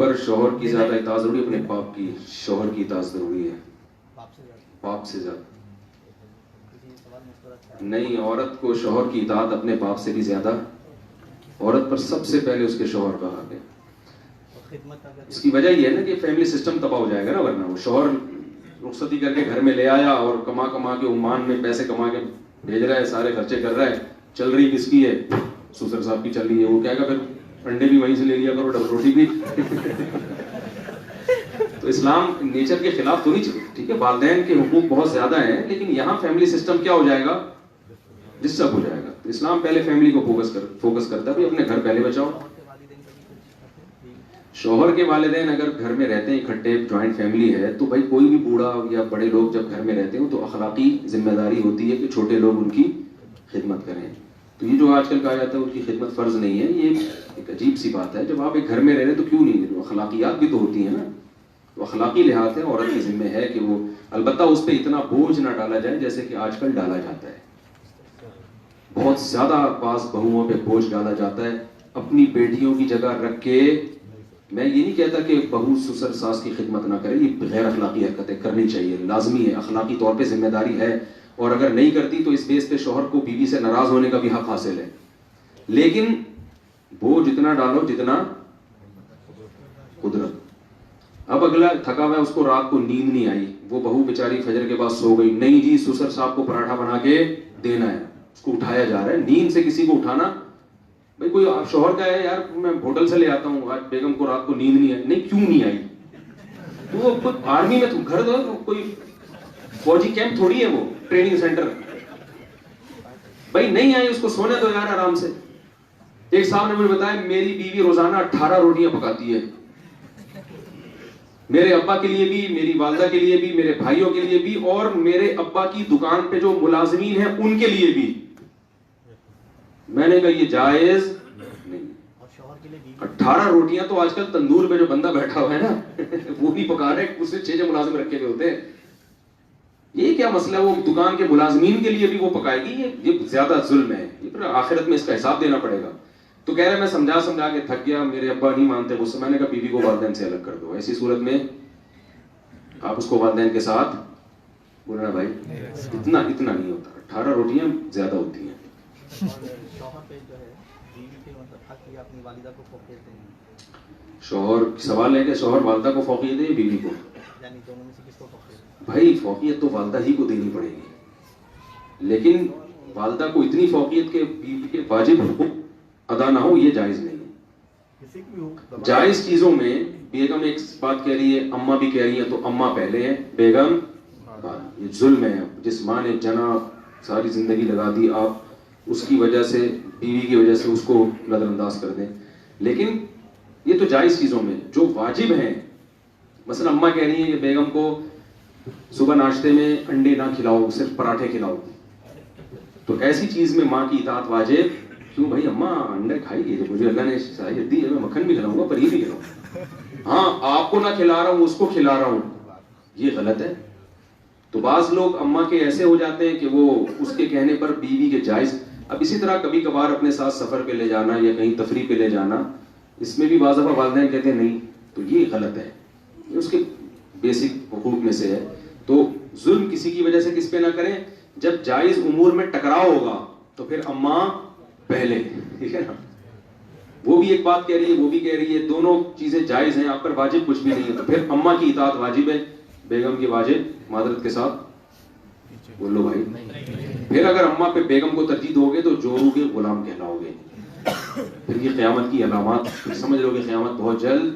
پر شوہر کی زیادہ اطاعت ضروری ہے، اپنے باپ کی؟ شوہر کی اطاعت ضروری ہے باپ سے زیادہ نہیں. عورت کو شوہر کی اطاعت اپنے باپ سے بھی زیادہ. عورت پر سب سے پہلے اس کے شوہر کا حق ہے. اس کی وجہ یہ ہے نا کہ فیملی سسٹم تباہ ہو جائے گا نا. ورنہ وہ شوہر رخصتی کر کے گھر میں لے آیا اور کما کے عمان میں پیسے کما کے بھیج رہا ہے, سارے خرچے کر رہا ہے, چل رہی کس کی ہے؟ سسر صاحب کی چل رہی ہے. وہ کہے گا پھر انڈے بھی وہیں سے لے لیا کرو, ڈبل روٹی بھی. تو اسلام نیچر کے خلاف تو نہیں چلے. ٹھیک ہے, والدین کے حقوق بہت زیادہ ہیں, لیکن یہاں فیملی سسٹم کیا ہو جائے گا؟ ڈسٹرب ہو جائے گا. تو اسلام پہلے فیملی کو فوکس کرتا ہے, اپنے گھر پہلے بچاؤ. شوہر کے والدین اگر گھر میں رہتے ہیں اکٹھے, جوائنٹ فیملی ہے, تو بھائی کوئی بھی بوڑھا یا بڑے لوگ جب گھر میں رہتے ہیں تو اخلاقی ذمہ داری ہوتی ہے کہ چھوٹے لوگ ان کی خدمت کریں. تو یہ جو آج کل کہا جاتا ہے ان کی خدمت فرض نہیں ہے, یہ ایک عجیب سی بات ہے. جب آپ ایک گھر میں رہ رہے تو کیوں نہیں؟ اخلاقیات بھی تو ہوتی ہیں نا. تو اخلاقی لحاظ ہے, عورت کی ذمہ ہے کہ وہ, البتہ اس پہ اتنا بوجھ نہ ڈالا جائے جیسے کہ آج کل ڈالا جاتا ہے. بہت زیادہ بعض بہوؤں پہ بوجھ ڈالا جاتا ہے اپنی بیٹیوں کی جگہ رکھ کے. میں یہ نہیں کہتا کہ بہو سسر ساس کی خدمت نہ کرے, یہ غیر اخلاقی حرکتیں کرنی چاہیے, لازمی ہے, اخلاقی طور پہ ذمہ داری ہے. اور اگر نہیں کرتی تو اس بیس پہ شوہر کو بیوی سے ناراض ہونے کا بھی حق حاصل ہے. لیکن بوجھ اتنا ڈالو جتنا قدرت. اب اگلا تھکا ہوا ہے, اس کو رات کو نیند نہیں آئی, وہ بہو بیچاری فجر کے بعد سو گئی, نہیں جی سسر صاحب کو پراٹھا بنا کے دینا ہے, اس کو اٹھایا جا رہا ہے. نیند سے کسی کو اٹھانا, بھائی کوئی شوہر کا ہے, یار میں ہوٹل سے لے آتا ہوں, آج بیگم کو رات کو نیند نہیں آئی. نہیں, کیوں نہیں آئی؟ تو وہ آرمی میں تم گھر دو, کوئی فوجی کیمپ تھوڑی ہے, وہ ٹریننگ سینٹر. بھائی نہیں آئی, اس کو سونے دو یار آرام سے. ایک صاحب نے مجھے بتایا میری بیوی روزانہ 18 روٹیاں پکاتی ہے, میرے ابا کے لیے بھی, میری والدہ کے لیے بھی, میرے بھائیوں کے لیے بھی, اور میرے ابا کی دکان پہ جو ملازمین ہیں ان کے لیے بھی. میں نے کہا یہ جائز نہیں. 18 روٹیاں تو آج کل تندور پہ جو بندہ بیٹھا ہوا ہے نا وہ بھی پکا رہے, اس سے 6 ملازم رکھے ہوئے ہوتے ہیں. یہ کیا مسئلہ ہے؟ وہ دکان کے ملازمین کے لیے بھی وہ پکائے گی. یہ زیادہ ظلم ہے, یہ پھر آخرت میں اس کا حساب دینا پڑے گا. تو کہہ رہے میں سمجھا کے تھک گیا, میرے ابا نہیں مانتے غصہ. میں نے کہا بیوی کو والدین سے الگ کر دو. ایسی صورت میں آپ اس کو والدین کے ساتھ بولنا, بھائی اتنا نہیں ہوتا, 18 روٹیاں زیادہ ہوتی ہیں. شوہر سوال ہے کہ شوہر والدہ کو فوقیت دے یا بیوی کو؟ بھائی فوقیت تو والدہ ہی کو دینی پڑے گی, لیکن والدہ کو اتنی فوقیت کے بیوی کے واجب حقوق ادا نہ ہو, یہ جائز نہیں ہے. جائز چیزوں میں بیگم ایک بات کہہ رہی ہے, اماں بھی کہہ رہی ہیں, تو اماں پہلے ہیں, بیگم بعد. یہ ظلم ہے. جس ماں نے جنا ساری زندگی لگا دی, آپ اس کی وجہ سے, بیوی کی وجہ سے اس کو نظر انداز کر دیں. لیکن یہ تو جائز چیزوں میں. جو واجب ہیں, مثلا اماں کہہ رہی ہیں کہ بیگم کو صبح ناشتے میں انڈے نہ کھلاؤ, صرف پراٹھے کھلاؤ, تو ایسی چیز میں ماں کی اطاعت واجب. کیوں بھائی اماں انڈے کھائی گی, مجھے اللہ نے صلاحیت دی ہے, میں مکھن بھی کھلاؤں گا, پنیر بھی کھلاؤں. ہاں آپ کو نہ کھلا رہا ہوں, اس کو کھلا رہا ہوں, یہ غلط ہے. تو بعض لوگ اماں کے ایسے ہو جاتے ہیں کہ وہ اس کے کہنے پر بیوی کے جائز. اب اسی طرح کبھی کبھار اپنے ساتھ سفر پہ لے جانا یا کہیں تفریح پہ لے جانا, اس میں بھی بعض دفعہ والدین کہتے ہیں نہیں, تو یہ غلط ہے. یہ اس کے بیسک حقوق میں سے ہے. تو ظلم کسی کی وجہ سے کس پہ نہ کریں. جب جائز امور میں ٹکراؤ ہوگا تو پھر اماں پہلے, ٹھیک ہے نا. وہ بھی ایک بات کہہ رہی ہے, وہ بھی کہہ رہی ہے, دونوں چیزیں جائز ہیں, آپ پر واجب کچھ بھی نہیں ہے, تو پھر اماں کی اطاعت واجب ہے, بیگم کی واجب معذرت کے ساتھ بول لو بھائی. پھر اگر اماں پہ بیگم کو ترجیح دو گے تو جورو کے غلام کہلاؤ گے. پھر یہ قیامت کی علامات, سمجھ لو کہ قیامت بہت جلد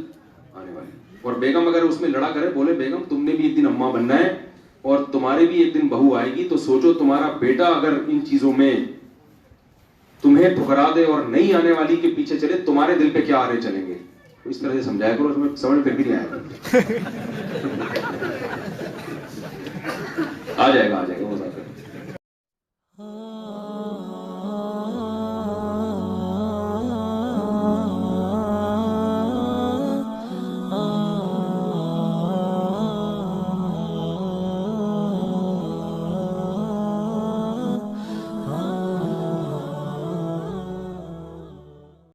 آنے والی. اور بیگم اگر اس میں لڑا کرے, بولے بیگم تم نے بھی ایک دن اماں بننا ہے اور تمہارے بھی ایک دن بہو آئے گی, تو سوچو تمہارا بیٹا اگر ان چیزوں میں تمہیں ٹھکرا دے اور نہیں آنے والی کے پیچھے چلے, تمہارے دل پہ کیا آرے چلیں گے. اس طرح سے سمجھایا کرو, تمہیں سمجھ پھر بھی نہیں آئے گا. آ جائے گا.